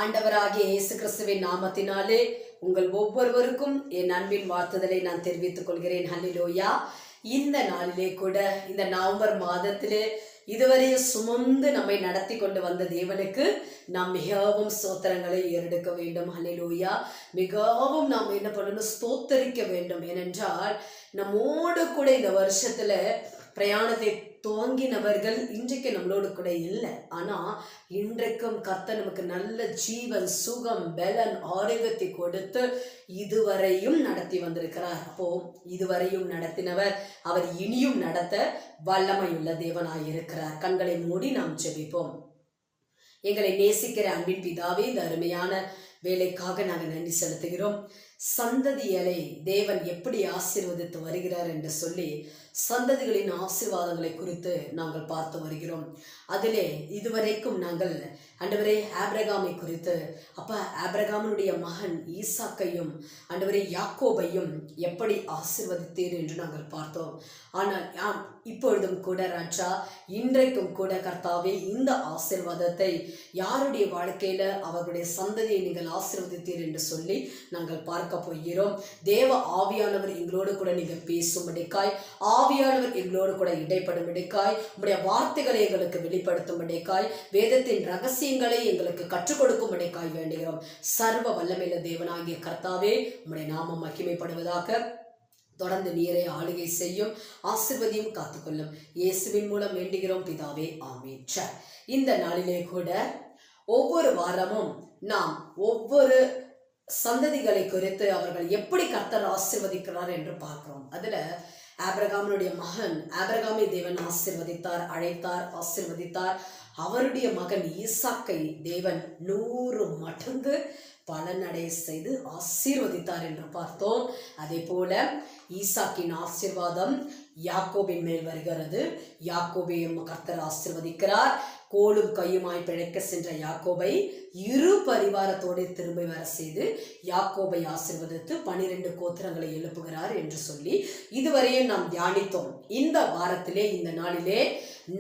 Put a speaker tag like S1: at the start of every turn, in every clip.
S1: ஆண்டவராகிய இயேசு கிறிஸ்துவின் நாமத்தினாலே உங்கள் ஒவ்வொருவருக்கும் என் அன்பின் வாழ்த்துதலை நான் தெரிவித்துக் கொள்கிறேன். ஹல்லேலூயா. இந்த நாளிலே கூட, இந்த நவம்பர் மாதத்திலே இதுவரையும் சுமந்து நம்மை நடத்தி கொண்டு வந்த தேவனுக்கு நாம் மிகவும் ஸ்தோத்திரங்களை ஏறெடுக்க வேண்டும். ஹல்லேலூயா. மிகவும் நாம் என்ன பண்ணணும்? ஸ்தோத்தரிக்க வேண்டும். ஏனென்றால் நம்மோடு கூட இந்த வருஷத்துல பிரயாணத்தை துவங்கினவர்கள் இன்றைக்கு நம்மளோடு கூட இல்லை. ஆனா இன்றைக்கும் கர்த்தர் நமக்கு நல்ல ஜீவன், சுகம், பலன், ஆரோக்கியத்தை கொடுத்து இதுவரையும் நடத்தி வந்திருக்கிறார். அப்போ இதுவரையும் நடத்தினவர் அவர் இனியும் நடத்த வல்லமையுள்ள தேவனாயிருக்கிறார். கண்களை மூடி நாம் ஜெபிப்போம். எங்களை நேசிக்கிற அன்பின் பிதாவே, இந்த அருமையான வேலைக்காக நாங்கள் நன்றி செலுத்துகிறோம். சந்ததிகளை தேவன் எப்படி ஆசீர்வதித்து வருகிறார் என்று சொல்லி சந்ததிகளின் ஆசீர்வாதங்களை குறித்து நாங்கள் பார்த்து வருகிறோம். அதிலே இதுவரைக்கும் நாங்கள் ஆண்டவரே ஆபிரகாமை குறித்து, அப்பா ஆபிரகாமினுடைய மகன் ஈசாக்கையும் ஆண்டவரே யாக்கோபையும் எப்படி ஆசீர்வதித்தீர் என்று நாங்கள் பார்த்தோம். ஆனால் இப்பொழுதும் கூட ராஜா, இன்றைக்கும் கூட கர்த்தாவே, இந்த ஆசீர்வாதத்தை யாருடைய வாழ்க்கையில அவர்களுடைய சந்ததியை நீங்கள் ஆசீர்வதித்தீர் என்று சொல்லி நாங்கள் பார்க்க போகிறோம். தேவ ஆவியானவர் எங்களோடு கூட நீங்கள் பேசும்படிக்காய், ஆவியானவர் எங்களோடு கூட இடைப்படும்படிக்காய், உங்களுடைய வார்த்தைகளை எங்களுக்கு வெளிப்படுத்தும்படிக்காய், வேதத்தின் ரகசியங்களை எங்களுக்கு கற்றுக் கொடுக்கும்படிக்காய் வேண்டுகிறோம். சர்வ வல்லமையுள்ள தேவனாகிய கர்த்தாவே, உம்முடைய நாமம் மகிமைப்படுவதாக. தொடர்ந்து நீரை ஆளுகை செய்யும், ஆசீர்வதியும், காத்துக்கொள்ளும். இயேசுவின் மூலம் வேண்டுகிறோம் பிதாவே, ஆமென். இந்த நாளிலே கூட ஒவ்வொரு வாரமும் நாம் ஒவ்வொரு சந்ததிகளை குறித்து அவர்கள் எப்படி கர்த்தர் ஆசீர்வதிக்கிறார் என்று பார்க்கிறோம். அதுல ஆபிரகாமினுடைய மகன் ஆபிரகாமை தேவன் ஆசீர்வதித்தார், அழைத்தார், ஆசீர்வதித்தார். அவருடைய மகன் ஈசாக்கை தேவன் 100 மடங்கு பலனடைய செய்து ஆசீர்வதித்தார் என்று பார்த்தோம். அதே போல ஈசாக்கின் ஆசீர்வாதம் யாக்கோபின் மேல் வருகிறது. யாக்கோபையும் கர்த்தர் ஆசீர்வதிக்கிறார். கோலும் கையுமாய் பிழைக்க சென்ற யாக்கோபை இரு பரிவாரத்தோடு திரும்பி வர செய்து யாக்கோபை ஆசீர்வதித்து 12 கோத்திரங்களை எழுப்புகிறார் என்று சொல்லி இதுவரையும் நாம் தியானித்தோம். இந்த வாரத்திலே, இந்த நாளிலே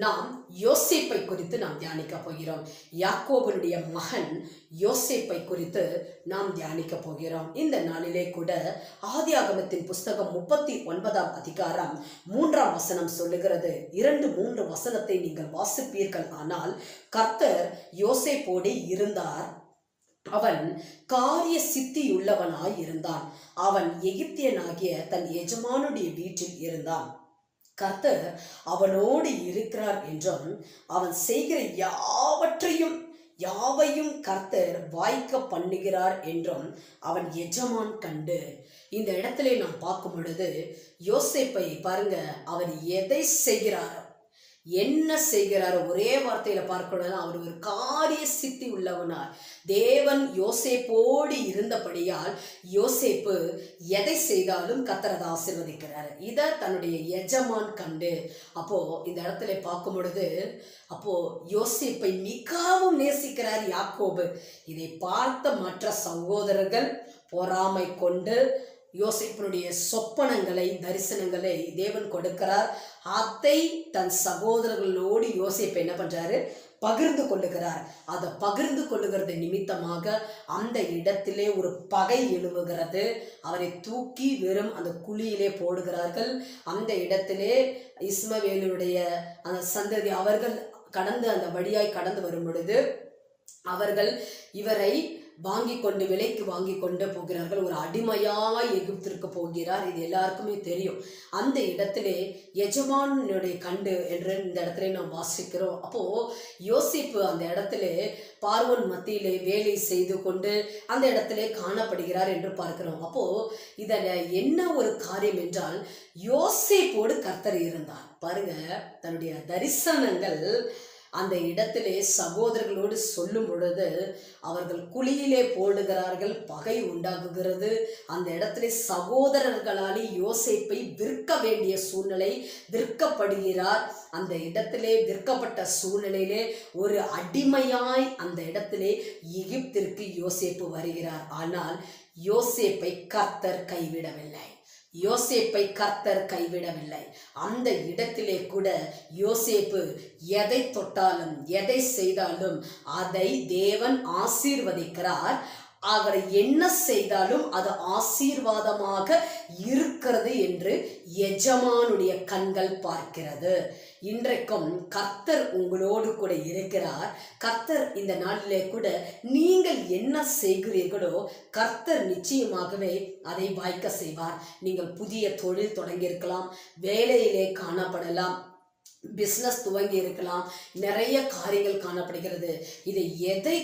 S1: நாம் யோசேப்பை குறித்து நாம் தியானிக்க போகிறோம். யாக்கோபனுடைய மகன் யோசேப்பை குறித்து நாம் தியானிக்க போகிறோம். இந்த நாளிலே கூட ஆதியாகமத்தின் புஸ்தகம் 39ஆம் அதிகாரம் 3ஆம் வசனம் சொல்லுகிறது. 2-3 வசனத்தை நீங்கள் வாசிப்பீர்கள் ஆனால், கர்த்தர் யோசேப்போடு இருந்தார். அவன் காரிய சித்தியுள்ளவனாய் இருந்தான். அவன் எகிப்தியனாகிய தன் எஜமானுடைய வீட்டில் இருந்தான். கர்த்தர் அவனோடு இருக்கிறார் என்றும், அவன் செய்கிற யாவையும் கர்த்தர் வாய்க்க பண்ணுகிறார் என்றும் அவன் எஜமான் கண்டு. இந்த இடத்துல நாம் பார்க்கும் பொழுது யோசேப்பை பாருங்க, அவர் எதை செய்கிறார், என்ன செய்கிறார், ஒரே வார்த்தையில பார்க்கணும். அவர் ஒரு காரிய சித்தி உள்ளவனார். தேவன் யோசேப்போடு இருந்தபடியால் யோசேப்பு எதை செய்தாலும் கர்த்தர் அதை ஆசீர்வதிக்கிறார். இதை தன்னுடைய எஜமான் கண்டு. அப்போ இந்த இடத்துல பார்க்கும் பொழுது, அப்போ யோசேப்பை மிகவும் நேசிக்கிறார் யாக்கோபு. இதை பார்த்த மற்ற சகோதரர்கள் பொறாமை கொண்டு யோசேப்பினுடைய சொப்பனங்களை, தரிசனங்களை தேவன் கொடுக்கிறார். அதை தன் சகோதரர்களோடு யோசேப்பு என்ன பண்றாரு? பகிர்ந்து கொள்ளுகிறார். அதை பகிர்ந்து கொள்ளுகிறது நிமித்தமாக அந்த இடத்திலே ஒரு பகை எழுவுகிறது. அவரை தூக்கி வெறும் அந்த குழியிலே போடுகிறார்கள். அந்த இடத்திலே இஸ்மவேலுடைய அந்த சந்ததி அவர்கள் கடந்து அந்த வழியாய் கடந்து வரும் பொழுது அவர்கள் இவரை விலைக்கு வாங்கி கொண்டு போகிறார்கள். ஒரு அடிமையாய் எகிப்திற்கு போகிறார். இது எல்லாருக்குமே தெரியும். அந்த இடத்திலே எஜமானுடைய கண்டு என்று இந்த இடத்துல நாம் வாசிக்கிறோம். அப்போ யோசேப்பு அந்த இடத்திலே பார்வோன் மத்தியிலே வேலை செய்து கொண்டு அந்த இடத்திலே காணப்படுகிறார் என்று பார்க்கிறோம். அப்போ இதுல என்ன ஒரு காரியம் என்றால், யோசேப்போடு கர்த்தர் இருந்தார். பாருங்க, தன்னுடைய தரிசனங்கள் அந்த இடத்திலே சகோதரர்களோடு சொல்லும் பொழுது அவர்கள் குழியிலே போடுகிறார்கள், பகை உண்டாகுகிறது. அந்த இடத்திலே சகோதரர்களாலே யோசேப்பை விற்க வேண்டிய சூழ்நிலை, விற்கப்படுகிறார். அந்த இடத்திலே விற்கப்பட்ட சூழ்நிலையிலே ஒரு அடிமையாய் அந்த இடத்திலே எகிப்திற்கு யோசேப்பு வருகிறார். ஆனால் யோசேப்பை கர்த்தர் கைவிடவில்லை. யோசேப்பை கர்த்தர் கைவிடவில்லை. அந்த இடத்திலே கூட யோசேப்பு எதை தொட்டாலும் எதை செய்தாலும் அதை தேவன் ஆசீர்வதிக்கிறார். அவர் என்ன செய்தாலும் அது ஆசீர்வாதமாக இருக்கிறது என்று எஜமானுடைய கண்கள் பார்க்கிறது. இன்றைக்கும் கர்த்தர் உங்களோடு கூட இருக்கிறார். கர்த்தர் இந்த நாளிலே கூட நீங்கள் என்ன செய்கிறீர்களோ கர்த்தர் நிச்சயமாகவே அதை வாய்க்க செய்வார். நீங்கள் புதிய தொழில் தொடங்கியிருக்கலாம், வேலையிலே காணப்படலாம், பிஸ்னஸ் துவங்கி இருக்கலாம், நிறைய காரியங்கள் காணப்படுகிறது. இதை எதை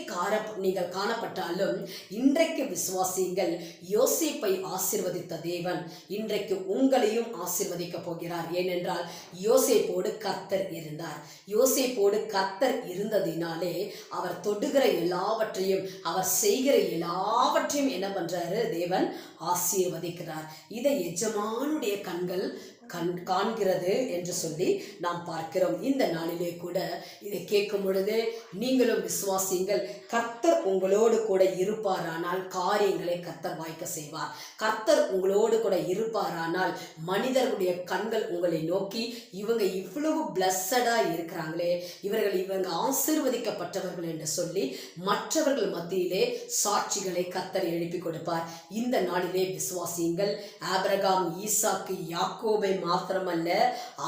S1: நீங்கள் காணப்பட்டாலும் இன்றைக்கு விசுவாசியுங்கள். யோசேப்பை ஆசீர்வதித்த தேவன் இன்றைக்கு உங்களையும் ஆசீர்வதிக்க போகிறார். ஏனென்றால் யோசேப்போடு கர்த்தர் இருந்தார். யோசேப்போடு கர்த்தர் இருந்ததினாலே அவர் தொடுகிற எல்லாவற்றையும், அவர் செய்கிற எல்லாவற்றையும் என்ன பண்றாரு? தேவன் ஆசீர்வதிக்கிறார். இதை எஜமானுடைய கண்கள் காண்கிறது என்று சொல்லி நாம் பார்க்கிறோம். இந்த நாளிலே கூட இதை கேட்கும் பொழுது நீங்களும் விசுவாசியுங்கள். கர்த்தர் உங்களோடு கூட இருப்பாரானால் காரியங்களை கர்த்தர் வாய்க்க செய்வார். கர்த்தர் உங்களோடு கூட இருப்பாரானால் மனிதர்களுடைய கண்கள் உங்களை நோக்கி இவங்க இவ்வளவு பிளஸடா இருக்கிறாங்களே, இவங்க ஆசீர்வதிக்கப்பட்டவர்கள் என்று சொல்லி மற்றவர்கள் மத்தியிலே சாட்சிகளை கர்த்தர் எழுப்பி கொடுப்பார். இந்த நாளிலே விசுவாசியுங்கள். ஆபிரகாம், ஈசாக்கு, யாக்கோபை மாத்திரமல்ல,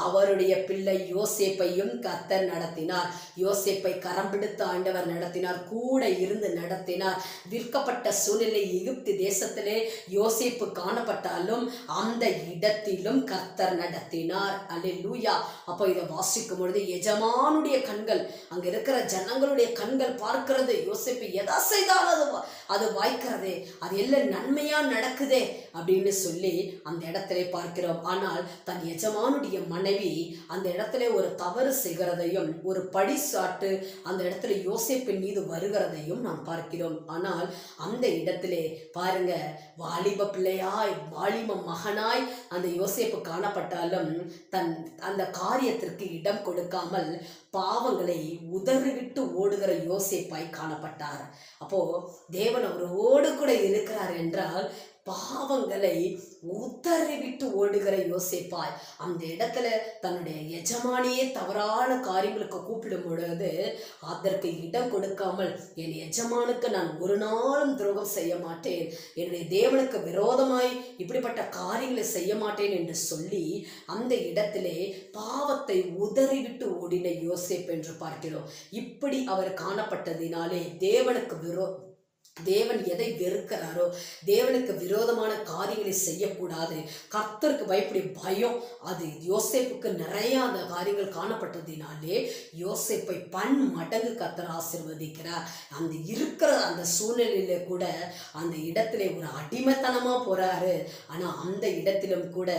S1: அவருடைய பிள்ளை யோசேப்பையும் கர்த்தர் நடத்தினார். யோசேப்பை கரம் பிடித்து ஆண்டவர் நடத்தினார், கூட இருந்து நடத்தினார். விற்கப்பட்ட சூழ்நிலை எகிப்து தேசத்திலே யோசேப்பு காணப்பட்டாலும் அந்த இடத்திலும் கர்த்தர் நடத்தினார். அல்லேலூயா. அப்போ இதை வாசிக்கும் பொழுது எஜமானுடைய கண்கள், அங்க இருக்கிற ஜனங்களுடைய கண்கள் பார்க்கிறது. யோசேப்பு எதா செய்தாலும் அது வாய்க்கிறதே, அது எல்லாம் நன்மையா நடக்குதே அப்படின்னு சொல்லி அந்த இடத்திலே பார்க்கிறோம். ஆனால் தன் எஜமானுடைய மனைவி அந்த இடத்துல ஒரு தவறு செய்கிறதையும், ஒரு பழிசாட்டு அந்த இடத்துல யோசேப்பின் மீது வருகிறதையும் நாம் பார்க்கிறோம். ஆனால் அந்த இடத்திலே பாருங்க, வாலிப பிள்ளையாய், வாலிப மகனாய் அந்த யோசேப்பு காணப்பட்டாலும் அந்த காரியத்திற்கு இடம் கொடுக்காமல் பாவங்களை உதறிவிட்டு ஓடுகிற யோசேப்பாய் காணப்பட்டார். அப்போ தேவன் அவரோடு கூட இருக்கிறார் என்றால் பாவங்களை உதறிவிட்டு ஓடுகிற யோசேப்பாய் அந்த இடத்துல தன்னுடைய எஜமானியே தவறான காரியங்களுக்கு கூப்பிடும் பொழுது அதற்கு இடம் கொடுக்காமல், என் எஜமானுக்கு நான் ஒரு நாளும் துரோகம் செய்ய மாட்டேன், என்னுடைய தேவனுக்கு விரோதமாய் இப்படிப்பட்ட காரியங்களை செய்ய மாட்டேன் என்று சொல்லி அந்த இடத்திலே பாவத்தை உதறிவிட்டு ஓடின யோசேப் என்று பார்க்கிறோம். இப்படி அவர் காணப்பட்டதினாலே தேவன் எதை வெறுக்கிறாரோ, தேவனுக்கு விரோதமான காரியங்களை செய்யக்கூடாது, கர்த்தருக்கு பயப்படி பயம், அது யோசேப்புக்கு நிறைய அந்த காரியங்கள் காணப்பட்டதினாலே யோசேப்பை பன்மடங்கு கர்த்தர் ஆசீர்வதிக்கிறார். அந்த இருக்கிற அந்த சூழ்நிலையில கூட அந்த இடத்திலே ஒரு அடிமைத்தனமா போறாரு. ஆனா அந்த இடத்திலும் கூட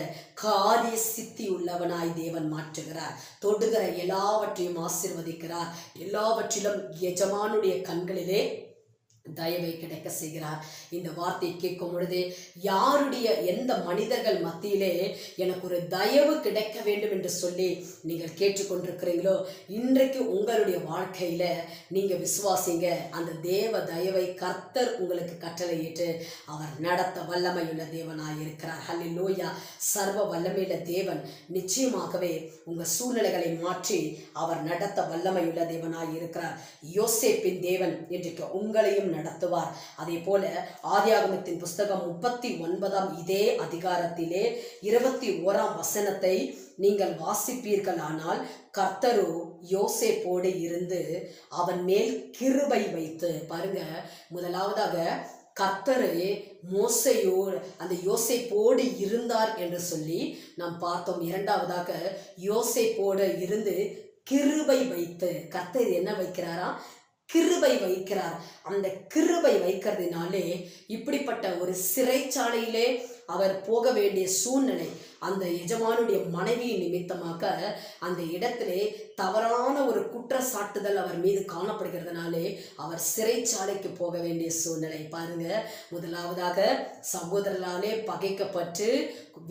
S1: காரிய சித்தி உள்ளவனாய் தேவன் மாற்றுகிறார். தொடுகிற எல்லாவற்றையும் ஆசீர்வதிக்கிறார். எல்லாவற்றிலும் எஜமானுடைய கண்களிலே தயவை கிடைக்க செய்கிறார். இந்த வார்த்தையை கேட்கும் பொழுது யாருடைய எந்த மனிதர்கள் மத்தியிலே எனக்கு ஒரு தயவு கிடைக்க வேண்டும் என்று சொல்லி நீங்கள் கேட்டுக்கொண்டிருக்கிறீங்களோ, இன்றைக்கு உங்களுடைய வாழ்க்கையில நீங்க விசுவாசிங்க. அந்த தேவ தயவை கர்த்தர் உங்களுக்கு கட்டளையிட்டு அவர் நடத்த வல்லமையுள்ள தேவனாய் இருக்கிறார். ஹல்லேலூயா. சர்வ வல்லமையுள்ள தேவன் நிச்சயமாகவே உங்க சூழ்நிலைகளை மாற்றி அவர் நடத்த வல்லமையுள்ள தேவனாய் இருக்கிறார். யோசேப்பின் தேவன் இன்றைக்கு உங்களையும் நடத்துவார். அதே போல ஆதியாகமத்தின் புஸ்தகம் 39 இதே அதிகாரத்திலே 21 வசனத்தை நீங்கள் வாசிப்பீர்களானால், கர்த்தரோ யோசேப்போடு இருந்து அவன் மேல் கிருபை வைத்து, பாருங்க, முதலாவதாக கர்த்தரே மோசையோடு அந்த யோசேப்போடு இருந்தார் என்று சொல்லி நாம் பார்த்தோம். இரண்டாவதாக யோசேப்போடு இருந்து கிருபை வைத்து, கர்த்தர் என்ன வைக்கிறாரா? கிருபை வைக்கிறார். அந்த கிருபை வைக்கிறதுனாலே இப்படிப்பட்ட ஒரு சிறைச்சாலையிலே அவர் போக வேண்டிய சூழ்நிலை, அந்த எஜமானுடைய மனைவியின் நிமித்தமாக அந்த இடத்திலே தவறான ஒரு குற்றச்சாட்டுதல் அவர் மீது காணப்படுகிறதுனாலே அவர் சிறைச்சாலைக்கு போக வேண்டிய சூழ்நிலை. பாருங்க, முதலாவதாக சகோதரர்களாலே பகைக்கப்பட்டு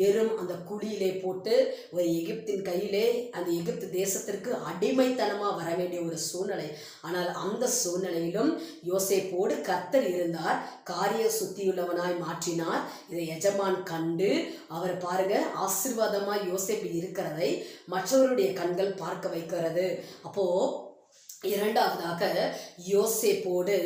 S1: வெறும் அந்த குழியிலே போட்டு ஒரு எகிப்தின் கையிலே அந்த எகிப்து தேசத்திற்கு அடிமைத்தனமா வர வேண்டிய ஒரு சூழ்நிலை. ஆனால் அந்த சூழ்நிலையிலும் யோசேப்போடு கர்த்தர் இருந்தார். காரிய சுத்தியுள்ளவனாய் மாற்றினார். இதை எஜமான் எஜமான் கண்டு அவர் பாருங்க ஆசீர்வாதமா யோசேப்பு இருக்கிறதை மற்றவருடைய கண்கள் பார்க்க வைக்கிறது. அப்போ இரண்டாவதாக யோசேப்போடு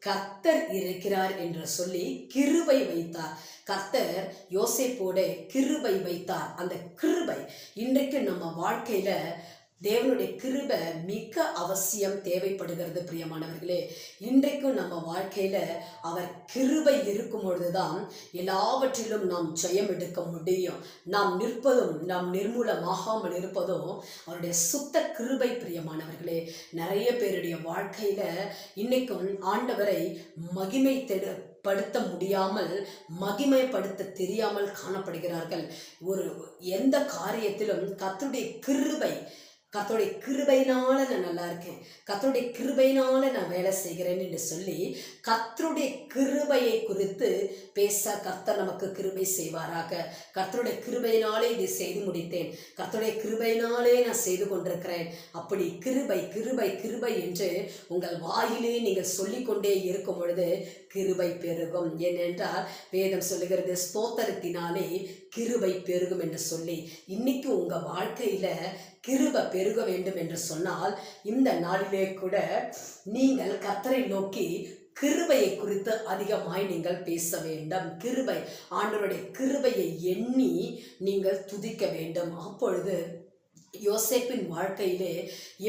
S1: கர்த்தர் இருக்கிறார் என்று சொல்லி கிருபை வைத்தார். கர்த்தர் யோசேப்போட கிருபை வைத்தார். அந்த கிருபை இன்றைக்கு நம்ம வாழ்க்கையில தேவனுடைய கிருபை மிக அவசியம் தேவைப்படுகிறது பிரியமானவர்களே. இன்றைக்கும் நம்ம வாழ்க்கையில அவர் கிருபை இருக்கும் பொழுதுதான் எல்லாவற்றிலும் நாம் ஜெயம் எடுக்க முடியும். நாம் நிற்பதும் நாம் நிர்மூலமாகாமல் இருப்பதும் அவருடைய சுத்த கிருபை பிரியமானவர்களே. நிறைய பேருடைய வாழ்க்கையில இன்னைக்கும் ஆண்டவரை மகிமை படுத்த முடியாமல், மகிமைப்படுத்த தெரியாமல் காணப்படுகிறார்கள். எந்த காரியத்திலும் கர்த்தருடைய கிருபையினால நான் நல்லா இருக்கேன், கர்த்தருடைய கிருபையினால நான் வேலை செய்கிறேன் என்று சொல்லி கர்த்தருடைய கிருபையை குறித்து பேச கர்த்தர் நமக்கு கிருபை செய்வாராக. கர்த்தருடைய கிருபையினாலே இதை செய்து முடித்தேன், கர்த்தருடைய கிருபையினாலே நான் செய்து கொண்டிருக்கிறேன். அப்படி கிருபை கிருபை கிருபை என்று உங்கள் வாயிலே நீங்கள் சொல்லிக்கொண்டே இருக்கும் பொழுது கிருபை பெருகும். ஏனென்றால் வேதம் சொல்லுகிறது ஸ்தோத்திரத்தினாலே கிருபை பெருகும் என்று சொல்லி. இன்னைக்கு உங்க வாழ்க்கையில கிருபை பெருக வேண்டும் என்று சொன்னால் இந்த நாளிலே கூட நீங்கள் கர்த்தரை நோக்கி கிருபையை குறித்து அதிகமாய் நீங்கள் பேச வேண்டும். கிருபை, ஆண்டவருடைய கிருபையை எண்ணி நீங்கள் துதிக்க வேண்டும். அப்பொழுது யோசேப்பின் வாழ்க்கையிலே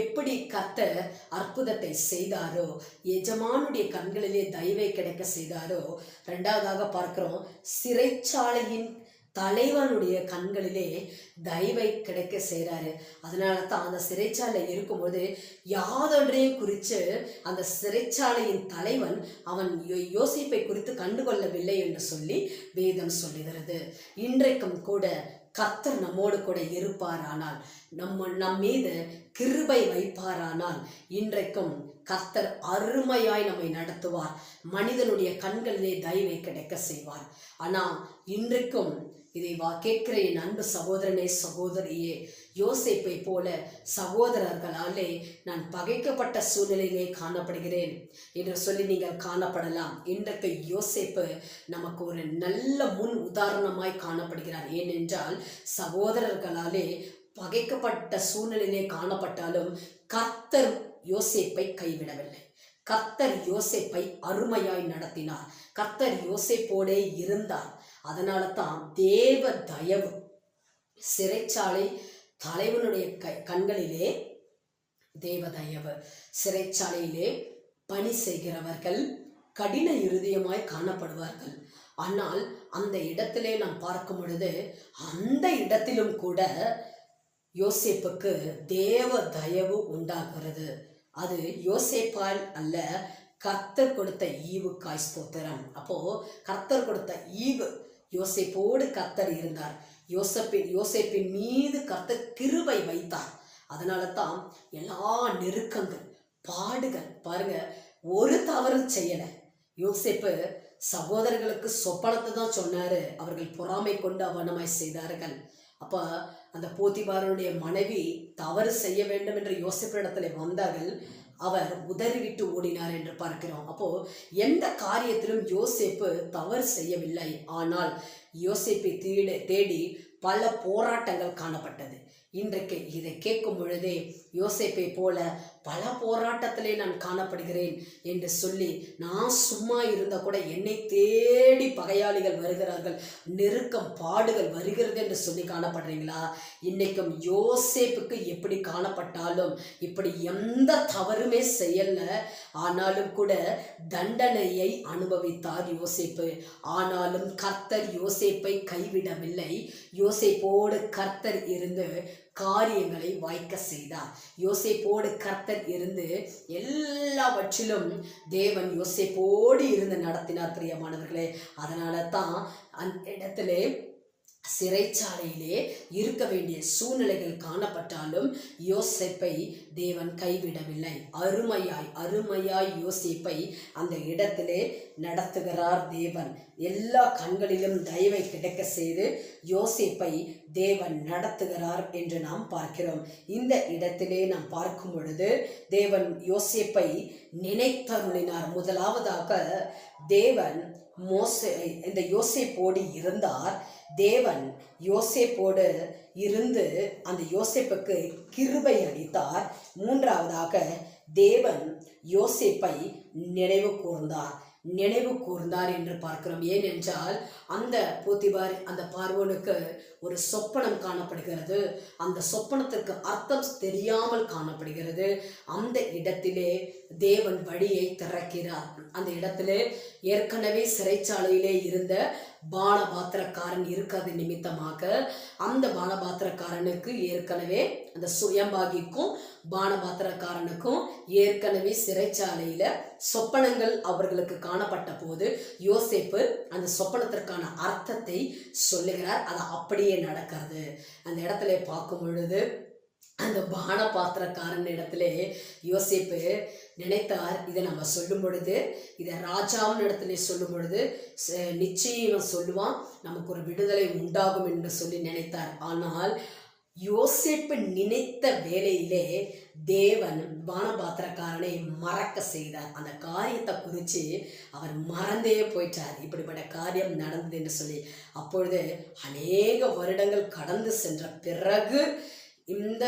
S1: எப்படி கர்த்தர் அற்புதத்தை செய்தாரோ, எஜமானுடைய கண்களிலே தயவை கிடைக்க செய்தாரோ. இரண்டாவதாக பார்க்கிறோம், சிறைச்சாலையின் தலைவனுடைய கண்களிலே தயவை கிடைக்க செய்கிறாரு. அதனால தான் அந்த சிறைச்சாலை இருக்கும்போது யாதொன்றையும் குறித்து அந்த சிறைச்சாலையின் தலைவன் அவன் யோசேப்பை குறித்து கண்டுகொள்ளவில்லை என்று சொல்லி வேதம் சொல்லுகிறது. இன்றைக்கும் கூட கர்த்தர் நம்மோடு கூட இருப்பாரானால், நம் மீது கிருபை வைப்பாரானால் இன்றைக்கும் கர்த்தர் அருமையாய் நம்மை நடத்துவார். மனிதனுடைய கண்களிலே தயவை கிடைக்க செய்வார். ஆனா இன்றைக்கும் இதை கேட்கிற என் அன்பு சகோதரனே சகோதரியே, யோசேப்பை போல சகோதரர்களாலே நான் பகைக்கப்பட்ட சூழ்நிலையிலே காணப்படுகிறேன் என்று சொல்லி நீங்கள் காணப்படலாம். இன்றைக்கு யோசேப்பு நமக்கு ஒரு நல்ல முன் உதாரணமாய் காணப்படுகிறார். ஏனென்றால் சகோதரர்களாலே பகைக்கப்பட்ட சூழ்நிலையிலே காணப்பட்டாலும் கர்த்தர் யோசேப்பை கைவிடவில்லை. கர்த்தர் யோசேப்பை அருமையாய் நடத்தினார். கர்த்தர் யோசேப்போடே இருந்தார். அதனால தான் தேவ தயவு, சிறைச்சாலை தலைவனுடைய கண்களிலே தேவ தயவு. சிறைச்சாலையிலே பணி செய்கிறவர்கள் கடின இருதயமாய் காணப்படுவார்கள். ஆனால் அந்த இடத்திலே நாம் பார்க்கும் பொழுது அந்த இடத்திலும் கூட யோசேப்புக்கு தேவ தயவு உண்டாகிறது. அது யோசேப்பால் அல்ல, கர்த்தர் கொடுத்த ஈவுக்காய் ஸ்தோத்திரம். அப்போ கர்த்தர் கொடுத்த ஈவு, யோசேப்போடு கர்த்தர் இருந்தார். யோசேப்பின் மீது கர்த்தர் கிருபை வைத்தார். அதனால தான் எல்லா நெருக்கங்கள், பாடுகள் பாருங்க, ஒரு தவறு செய்யல. யோசேப்பு சகோதரர்களுக்கு சொப்பனத்தை தான் சொன்னாரு, அவர்கள் பொறாமை கொண்டு அவனமாய் செய்தார்கள். அப்ப அந்த போத்திபாரனுடைய மனைவி தவறு செய்ய வேண்டும் என்று யோசேப்பிடத்துல வந்தார்கள், அவர் உதறிவிட்டு ஓடினார் என்று பார்க்கிறோம். அப்போ எந்த காரியத்திலும் யோசேப்பு தவறு செய்யவில்லை. ஆனால் யோசேப்பை தேடி பல போராட்டங்கள் காணப்பட்டது. இன்றைக்கு இதை கேட்கும் பொழுதே யோசேப்பை போல பல போராட்டத்திலே நான் காணப்படுகிறேன் என்று சொல்லி நான் சும்மா இருந்தால் கூட என்னை தேடி பகையாளிகள் வருகிறார்கள், நெருக்கம் பாடுகள் வருகிறது என்று சொல்லி காணப்படுறீங்களா? இன்னைக்கும் யோசேப்புக்கு எப்படி காணப்பட்டாலும் இப்படி எந்த தவறுமே செய்யல, ஆனாலும் கூட தண்டனையை அனுபவித்தார் யோசேப்பு. ஆனாலும் கர்த்தர் யோசேப்பை கைவிடவில்லை. யோசேப்போடு கர்த்தர் இருந்து காரியங்களை வாய்க்க செய்தார். யோசேப்போடு கர்த்தர் இருந்து எல்லாவற்றிலும் தேவன் யோசேப்போடு இருந்து நடத்தினார் பிரியமானவர்களே. அதனால தான் அந்த இடத்திலே சிறைச்சாலையிலே இருக்க வேண்டிய சூழ்நிலைகள் காணப்பட்டாலும் யோசேப்பை தேவன் கைவிடவில்லை. அருமையாய் யோசேப்பை அந்த இடத்திலே நடத்துகிறார் தேவன். எல்லா கண்களிலும் தயவை கிடைக்க செய்து யோசேப்பை தேவன் நடத்துகிறார் என்று நாம் பார்க்கிறோம். இந்த இடத்திலே நாம் பார்க்கும் பொழுது தேவன் யோசேப்பை நினைத்தருளினார். முதலாவதாக தேவன் இந்த யோசேப்போடு இருந்தார். தேவன் யோசேப்போடு இருந்து அந்த யோசேப்புக்கு கிருபை அளித்தார். மூன்றாவதாக தேவன் யோசேப்பை நினைவு கூர்ந்தார் என்று பார்க்கிறோம். ஏனென்றால் அந்த போத்திபார் அந்த பார்வோனுக்கு ஒரு சொப்பனம் காணப்படுகிறது. அந்த சொப்பனத்திற்கு அர்த்தம் தெரியாமல் காணப்படுகிறது. அந்த இடத்திலே தேவன் வழியை திறக்கிறார். அந்த இடத்திலே ஏற்கனவே சிறைச்சாலையிலே இருந்த பானபாத்திரக்காரன் இருக்கிறது நிமித்தமாக அந்த பானபாத்திரக்காரனுக்கு ஏற்கனவே அந்த சுயம்பாகிக்கும் பானபாத்திரக்காரனுக்கும் ஏற்கனவே சிறைச்சாலையில சொப்பனங்கள் அவர்களுக்கு காணப்பட்ட போது யோசேப்பு அந்த சொப்பனத்திற்கான அர்த்தத்தை சொல்லுகிறார். அது அப்படியே நடக்கிறது. அந்த இடத்துல பார்க்கும் பொழுது அந்த பானபாத்திரக்காரன் இடத்துல யோசேப்பு நினைத்தார், இதை நம்ம சொல்லும் பொழுது, இதை ராஜாவின் இடத்துல சொல்லும் பொழுது நிச்சயம் சொல்லுவான், நமக்கு ஒரு விடுதலை உண்டாகும் என்று சொல்லி நினைத்தார். ஆனால் யோசேப்பு நினைத்த வேளையிலே தேவன் பானபாத்திரக்காரனை மறக்க செய்தார். அந்த காரியத்தை குறித்து அவர் மறந்தே போயிட்டார். இப்படிப்பட்ட காரியம் நடந்தது என்று சொல்லி அப்பொழுது அநேக வருடங்கள் கடந்து சென்ற பிறகு இந்த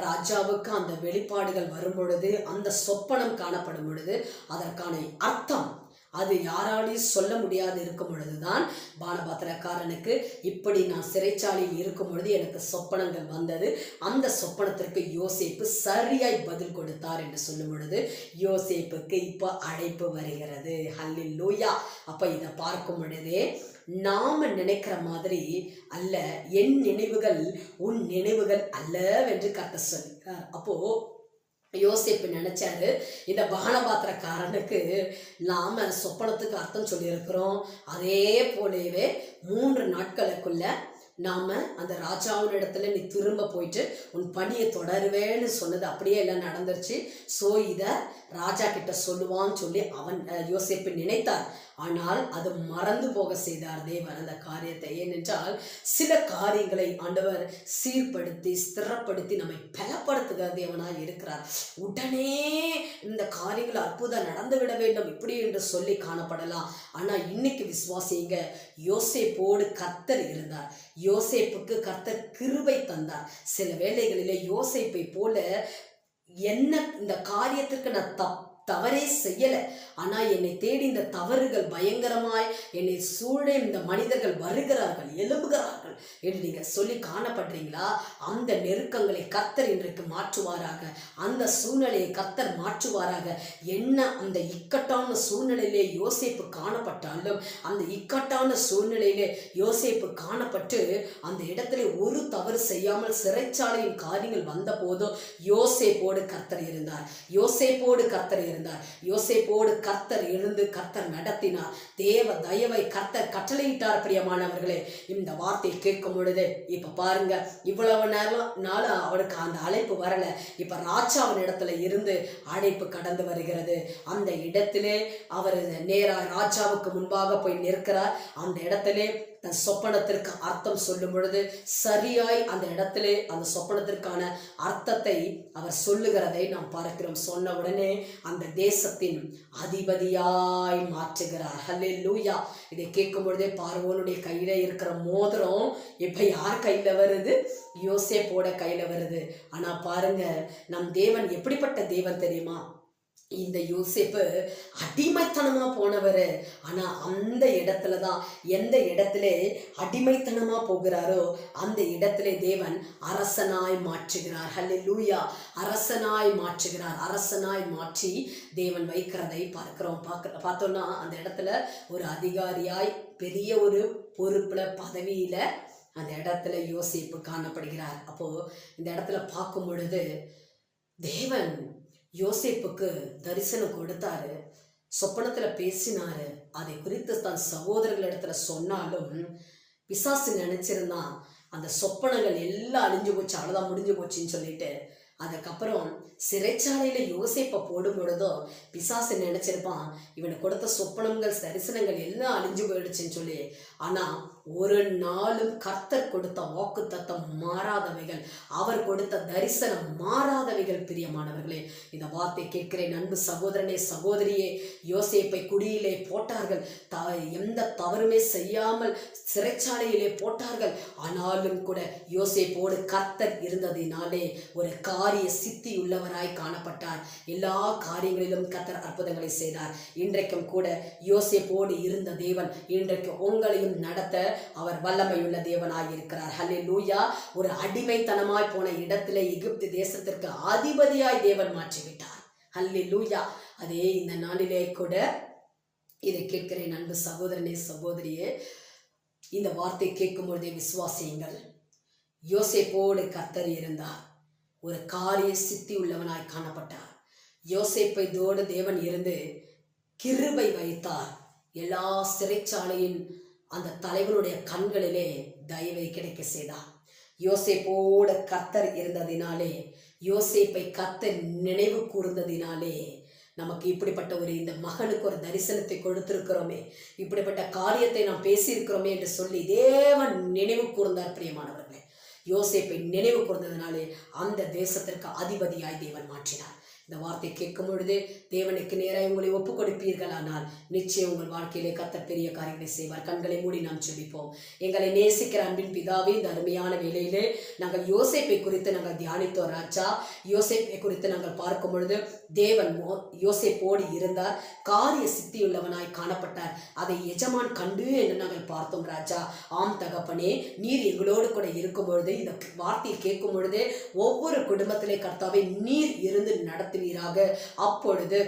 S1: ராஜாவுக்கு அந்த வெளிப்பாடுகள் வரும் பொழுது, அந்த சொப்பனம் காணப்படும் பொழுது அதற்கான அர்த்தம் அது யாராலையும் சொல்ல முடியாது இருக்கும் பொழுதுதான் பானபாத்திரக்காரனுக்கு இப்படி நான் சிறைச்சாலையில் இருக்கும் பொழுது எனக்கு சொப்பனங்கள் வந்தது, அந்த சொப்பனத்திற்கு யோசேப்பு சரியாய் பதில் கொடுத்தார் என்று சொல்லும் பொழுது யோசேப்புக்கு இப்போ அழைப்பு வருகிறது. ஹல்லேலூயா. அப்ப இதை பார்க்கும் பொழுதே நாம நினைக்கிற மாதிரி அல்ல, என் நினைவுகள் உன் நினைவுகள் அல்லவென்று கர்த்தர் சொல்கிறார். அப்போ யோசேப்பு நினைச்சாரு, இந்த பானபாத்திரக்காரனுக்கு நாம சொப்பனத்துக்கு அர்த்தம் சொல்லியிருக்கிறோம், அதே போலவே 3 நாட்களுக்குள்ள நாம அந்த ராஜாவின் இடத்துல நீ திரும்ப போயிட்டு உன் பணியை தொடருவேன்னு சொன்னது அப்படியே எல்லாம் நடந்துருச்சு. ஸோ இதை ராஜா கிட்ட சொல்லுவான்னு சொல்லி அவன் யோசேப்பு நினைத்தார். ஆனால் அது மறந்து போக செய்தார் தேவன் அந்த காரியத்தை. ஏனென்றால் சில காரியங்களை ஆண்டவர் சீர்படுத்தி ஸ்திரப்படுத்தி நம்மை பலப்படுத்துகிற தேவனாய் இருக்கிறார். உடனே இந்த காரியங்கள் அற்புதம் நடந்துவிட வேண்டும் இப்படி என்று சொல்லி காணப்படலாம். ஆனால் இன்னைக்கு விசுவாசிங்க, யோசேப்போடு கர்த்தர் இருந்தார். யோசேப்புக்கு கர்த்தர் கிருபை தந்தார். சில வேளைகளிலே யோசேப்பை போல என்ன இந்த காரியத்திற்கு நான் தவறே செய்யலை, ஆனால் என்னை தேடி இந்த தவறுகள் பயங்கரமாய் என்னை சூழ இந்த மனிதர்கள் வருகிறார்கள், எழும்புகிறார்கள் என்று நீங்கள் சொல்லி காணப்படுறீங்களா? அந்த நெருக்கங்களை கர்த்தர் இன்றைக்கு மாற்றுவாராக. அந்த சூழ்நிலையை கர்த்தர் மாற்றுவாராக. என்ன அந்த இக்கட்டான சூழ்நிலையிலே யோசேப்பு காணப்பட்டாலும் அந்த இக்கட்டான சூழ்நிலையிலே யோசேப்பு காணப்பட்டு அந்த இடத்துல ஒரு தவறு செய்யாமல் சிறைச்சாலையின் காரியங்கள் வந்த போதும் யோசேப்போடு கர்த்தர் இருந்தார். யோசேப்போடு கர்த்தர் இருந்து கர்த்தர் நடத்தினார். தேவ தயவை கர்த்தர் கட்டளையிட்டார். பிரியமானவர்களே, இந்த வார்த்தையை கேட்கும் பொழுது இப்ப பாருங்க, இவ்வளவு நாள் அவருக்கு அந்த அழைப்பு வரல. இப்ப ராஜாவின் இடத்துல இருந்து அழைப்பு கடந்து வருகிறது. அந்த இடத்திலே அவர் நேரா ராஜாவுக்கு முன்பாக போய் நிற்கிறார். அந்த இடத்திலே தன் சொப்பனத்திற்கு அர்த்தம் சொல்லும் பொழுது சரியாய் அந்த இடத்திலே அந்த சொப்பனத்திற்கான அர்த்தத்தை அவர் சொல்லுகிறதை நாம் பார்க்கிறோம். சொன்ன உடனே அந்த தேசத்தின் அதிபதியாய் மாற்றுகிறார். ஹல்லேலூயா. இதை கேட்கும் பொழுதே பார்வோனுடைய கையில இருக்கிற மோதிரம் இப்ப யார் கையில வருது? யோசேப்போட கையில வருது. ஆனா பாருங்க, நம் தேவன் எப்படிப்பட்ட தேவன் தெரியுமா? இந்த யோசேப்பு அடிமைத்தனமா போனவர். ஆனா அந்த இடத்துலதான், எந்த இடத்துல அடிமைத்தனமா போகிறாரோ அந்த இடத்துல தேவன் அரசனாய் மாற்றுகிறார். ஹல்லேலூயா. அரசனாய் மாற்றுகிறார். அரசனாய் மாற்றி தேவன் வைக்கிறதை பார்த்தோம்னா அந்த இடத்துல ஒரு அதிகாரியாய் பெரிய ஒரு பொறுப்புல பதவியில அந்த இடத்துல யோசேப்பு காணப்படுகிறார். அப்போ இந்த இடத்துல பார்க்கும் பொழுது தேவன் யோசேப்புக்கு தரிசனம் கொடுத்தாரு, சொப்பனத்துல பேசினாரு. அதை குறித்து தன் சகோதரர்கள் இடத்துல சொன்னாலும் பிசாசு நினைச்சிருந்தான் அந்த சொப்பனங்கள் எல்லாம் அழிஞ்சு போச்சு, அவ்வளவுதான் முடிஞ்சு போச்சுன்னு சொல்லிட்டு அதுக்கப்புறம் சிறைச்சாலையில யோசேப்பை போடும் பொழுதும் பிசாசு நினைச்சிருப்பான், இவனுக்கு கொடுத்த சொப்பனங்கள் தரிசனங்கள் எல்லாம் அழிஞ்சு போயிடுச்சுன்னு சொல்லி. ஆனா ஒரு நாளும் கர்த்தர் கொடுத்த வாக்கு தத்தம் மாறாதவைகள், அவர் கொடுத்த தரிசனம் மாறாதவைகள். பிரியமானவர்களே, இந்த வார்த்தை கேட்கிறேன் அன்பு சகோதரனே சகோதரியே. யோசேப்பை குடியிலே போட்டார்கள், எந்த தவறுமே செய்யாமல் சிறைச்சாலையிலே போட்டார்கள். ஆனாலும் கூட யோசேப்போடு கர்த்தர் இருந்ததினாலே ஒரு காரிய சித்தி உள்ளவராய் காணப்பட்டார். எல்லா காரியங்களிலும் கர்த்தர் அற்புதங்களை செய்தார். இன்றைக்கும் கூட யோசேப்போடு இருந்த தேவன் இன்றைக்கு உங்களையும் நடத்த அவர் வல்லமையுள்ள தேவனாய் இருக்கிறார். ஹல்லேலூயா. ஒரு அடிமைத்தனமாய் போன இடத்திலே எகிப்து தேசத்திற்கு அதிபதியாய் தேவன் மாற்றிவிட்டார். ஹல்லேலூயா. அதே இந்த நாளிலே கூட இதை கேட்கிறேன் அன்பு சகோதரனே சகோதரியே. இந்த வார்த்தை கேட்கும் பொழுதே விசுவாசியுங்கள். யோசேப்போடு கர்த்தர் இருந்தார், ஒரு காரிய சித்தி உள்ளவனாய் காணப்பட்டார். யோசேப்போடு தேவன் இருந்து கிருபை வைத்தார். எல்லா சிறைச்சாலையின் அந்த தலைவனுடைய கண்களிலே தயவை கிடைக்க செய்தார். யோசேப்போடு கர்த்தர் இருந்ததினாலே, யோசேப்பை கர்த்தர் நினைவு கூர்ந்ததினாலே நமக்கு இப்படிப்பட்ட ஒரு இந்த மகனுக்கு ஒரு தரிசனத்தை கொடுத்திருக்கிறோமே, இப்படிப்பட்ட காரியத்தை நாம் பேசியிருக்கிறோமே என்று சொல்லி தேவன் நினைவு கூர்ந்தார். பிரியமானவர்களே, யோசேப்பை நினைவு கூர்ந்ததினாலே அந்த தேசத்திற்கு அதிபதியாய் தேவன் மாற்றினார். இந்த வார்த்தை கேட்கும் பொழுது தேவனுக்கு நேராக உங்களை ஒப்பு கொடுப்பீர்களானால் நிச்சயம் உங்கள் வாழ்க்கையிலே கர்த்தர் பெரிய காரியங்களை செய்வார். கண்களை மூடி நாம் ஜெபிப்போம். எங்களை நேசிக்கிற அன்பின் பிதாவே, இந்த அருமையான வேளையிலே நாங்கள் யோசேப்பை குறித்து நாங்கள் தியானித்தோம் ராஜா. யோசேப்பை குறித்து நாங்கள் பார்க்கும் பொழுது தேவன் யோசேப்போடு இருந்தார், காரிய சித்தியுள்ளவனாய் காணப்பட்டார். அதை எஜமான் கண்டு என்று நாங்கள் பார்த்தோம் ராஜா. ஆம் தகப்பனே, நீர் எங்களோடு கூட இருக்கும் பொழுது இந்த வார்த்தையை கேட்கும் பொழுது ஒவ்வொரு குடும்பத்திலே கர்த்தாவே நீர் இருந்து நடத்துவீராக. அப்பொழுது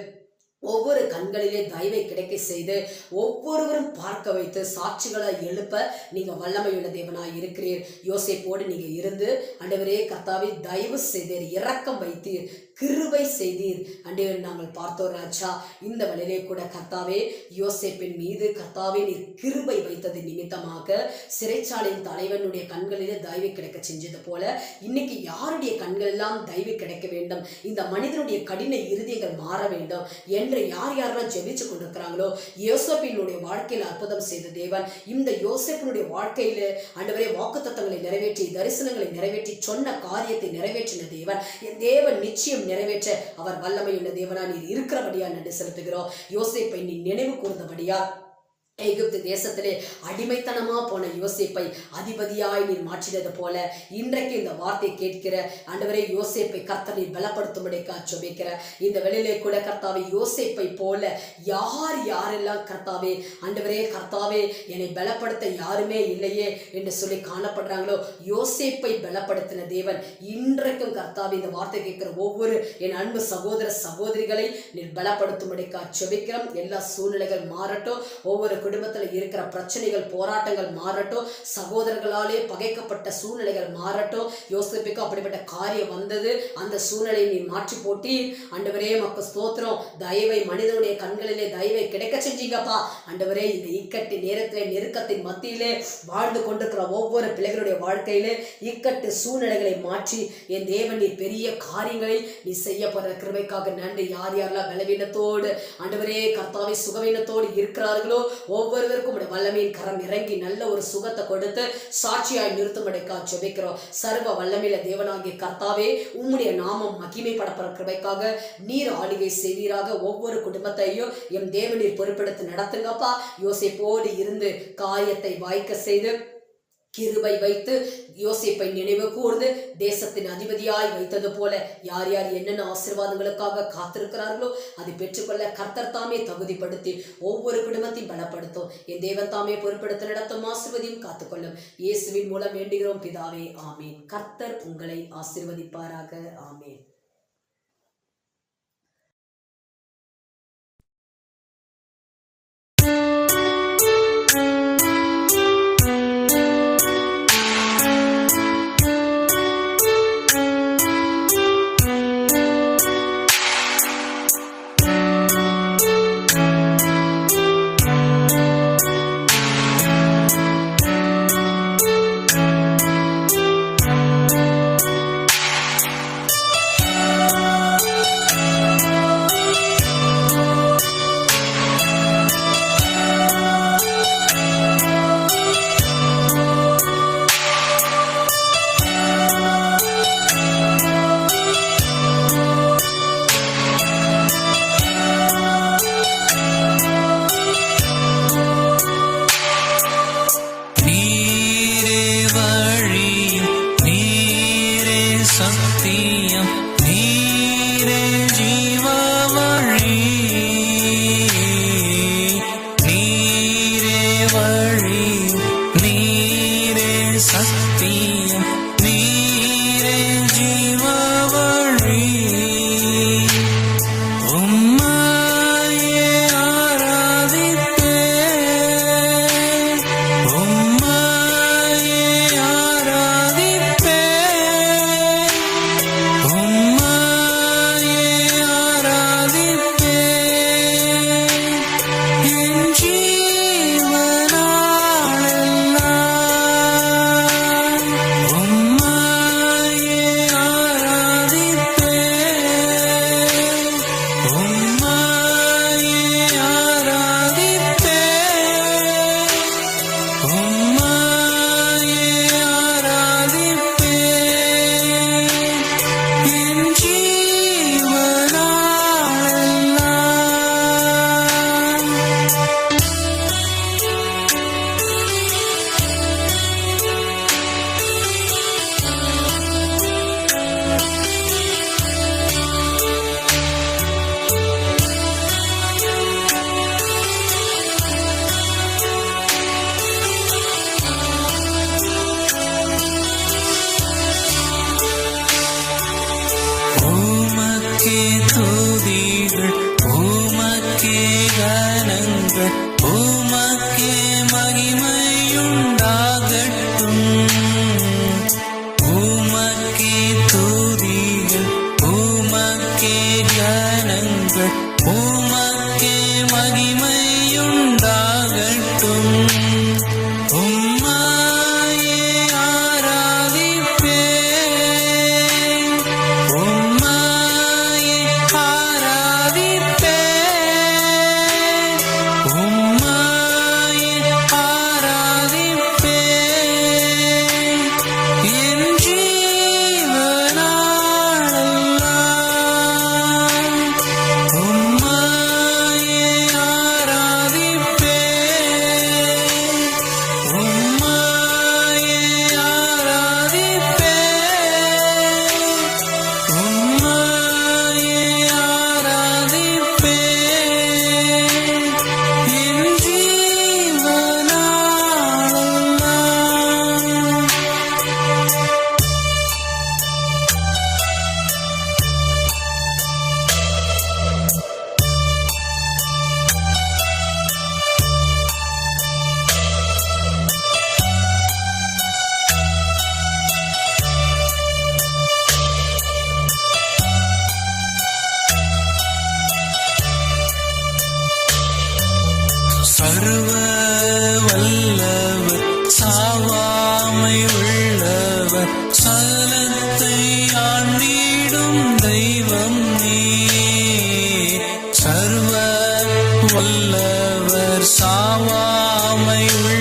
S1: ஒவ்வொரு கண்களிலே தயவை கிடைக்க செய்து ஒவ்வொருவரும் பார்க்க வைத்து சாட்சிகளை எழுப்ப நீங்க வல்லமையுள்ள தேவனாய் இருக்கிறீர். யோசேப்போடு நீங்க இருந்து ஆண்டவரே கர்த்தாவே தயவு செய்தீர், இரக்கம் வைத்தீர், கிருபை செய்தீர். ஆண்டவரே நாங்கள் பார்த்தோம் ராஜா. இந்த வழியிலே கூட கர்த்தாவே யோசேப்பின் மீது கர்த்தாவே நீர் கிருபை வைத்தது நிமித்தமாக சிறைச்சாலையின் தலைவனுடைய கண்களிலே தயவு கிடைக்க செஞ்சது போல இன்னைக்கு யாருடைய கண்கள் எல்லாம் தயவு கிடைக்க வேண்டும், இந்த மனிதனுடைய கடின இருதயங்கள் மாற வேண்டும் என்று யார் யாரெல்லாம் ஜெபிச்சு கொண்டிருக்கிறாங்களோ, யோசேப்பினுடைய வாழ்க்கையில் அற்புதம் செய்த தேவன் இந்த யோசேப்பினுடைய வாழ்க்கையில ஆண்டவரே வாக்குத்தத்தங்களை நிறைவேற்றி தரிசனங்களை நிறைவேற்றி சொன்ன காரியத்தை நிறைவேற்றின தேவன். என் தேவன் நிச்சயம் நிறைவேற்ற அவர் வல்லமையுள்ள தேவனா நீர் இருக்கிறபடியா நன்றி செலுத்துகிறோம். யோசேப்பை நீ நினைவு கூர்ந்தபடியா எகிப்து தேசத்திலே அடிமைத்தனமா போன யோசேப்பை அதிபதியாய் நீர் மாற்றினது போல இன்றைக்கு இந்த வார்த்தை கேட்கிற ஆண்டவரே யோசேப்பை கர்த்தர் நீர் பலப்படுத்தும்படிக்கா ஜெபிக்கிற இந்த வேளையிலே கூட கர்த்தாவே யோசேப்பை போல யாரெல்லாம் கர்த்தாவே ஆண்டவரே கர்த்தாவே என்னை பலப்படுத்த யாருமே இல்லையே என்று சொல்லி காணப்படுறாங்களோ, யோசேப்பை பலப்படுத்தின தேவன் இன்றைக்கும் கர்த்தாவே இந்த வார்த்தை கேட்கிற ஒவ்வொரு என் அன்பு சகோதர சகோதரிகளை நீர் பலப்படுத்தும்படிக்கா ஜெபிக்கிறோம். எல்லா சூழ்நிலைகள் மாறட்டும், ஒவ்வொரு குடும்பத்தில் இருக்கிற பிரச்சனைகள் போராட்டங்கள் மாறட்டும், சகோதரர்களாலே பகைக்கப்பட்ட சூழ்நிலைகள் மாறட்டும். யோசேப்புக்கு அப்படிப்பட்ட காரியம் வந்தது, அந்த சூழ்நிலையை நீ மாற்றி போட்டி ஆண்டவரே மக்கு ஸ்தோத்திரம். தயவை மனிதனுடைய கண்களிலே தயவை கிடைக்க செஞ்சீங்கப்பா ஆண்டவரே. இந்த இக்கட்டு நேரத்திலே நெருக்கத்தின் மத்தியிலே வாழ்ந்து கொண்டிருக்கிற ஒவ்வொரு பிள்ளைகளுடைய வாழ்க்கையிலே இக்கட்டு சூழ்நிலைகளை மாற்றி என் தேவன் நீ பெரிய காரியங்களை நீ செய்ய போற கிருபைக்காக நன்றி. யார் யாரெல்லாம் பலவீனத்தோடு ஆண்டவரே கர்த்தாவே சுகவீனத்தோடு இருக்கிறார்களோ ஒவ்வொருவருக்கும் உடைய வல்லமையின் கரம் இறங்கி நல்ல ஒரு சுகத்தை கொடுத்து சாட்சியாய் நிறுத்தும்படிக்கா ஜெபிக்கிறோம். சர்வ வல்லமையில தேவனாகிய கர்த்தாவே உம்முடைய நாமம் மகிமைப்படப்படுற கிருபைக்காக நீர் ஆளுகை செய்வீராக. ஒவ்வொரு குடும்பத்தையும் எம் தேவனீர் பொறுப்பெடுத்து நடத்துங்கப்பா. யோசேப்போடு இருந்து காரியத்தை வாய்க்க செய்து கிருபை வைத்து யோசேப்பை நினைவு கூர்ந்து தேசத்தின் அதிபதியாய் வைத்தது போல யார் யார் என்னென்ன ஆசீர்வாதங்களுக்காக காத்திருக்கிறார்களோ அதை பெற்றுக்கொள்ள கர்த்தர் தாமே தகுதிப்படுத்தி ஒவ்வொரு குடும்பத்தையும் பலப்படுத்தும். என் தேவன் தாமே பொறுப்பெடுத்து நடத்தும் ஆசீர்வதியும் காத்துக்கொள்ளும். இயேசுவின் மூலம் வேண்டுகிறோம் பிதாவே, ஆமேன். கர்த்தர் உங்களை ஆசீர்வதிப்பாராக. ஆமேன்.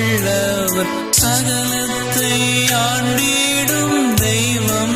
S2: உள்ளவர் சகலத்தை ஆண்டிடும் தெய்வம்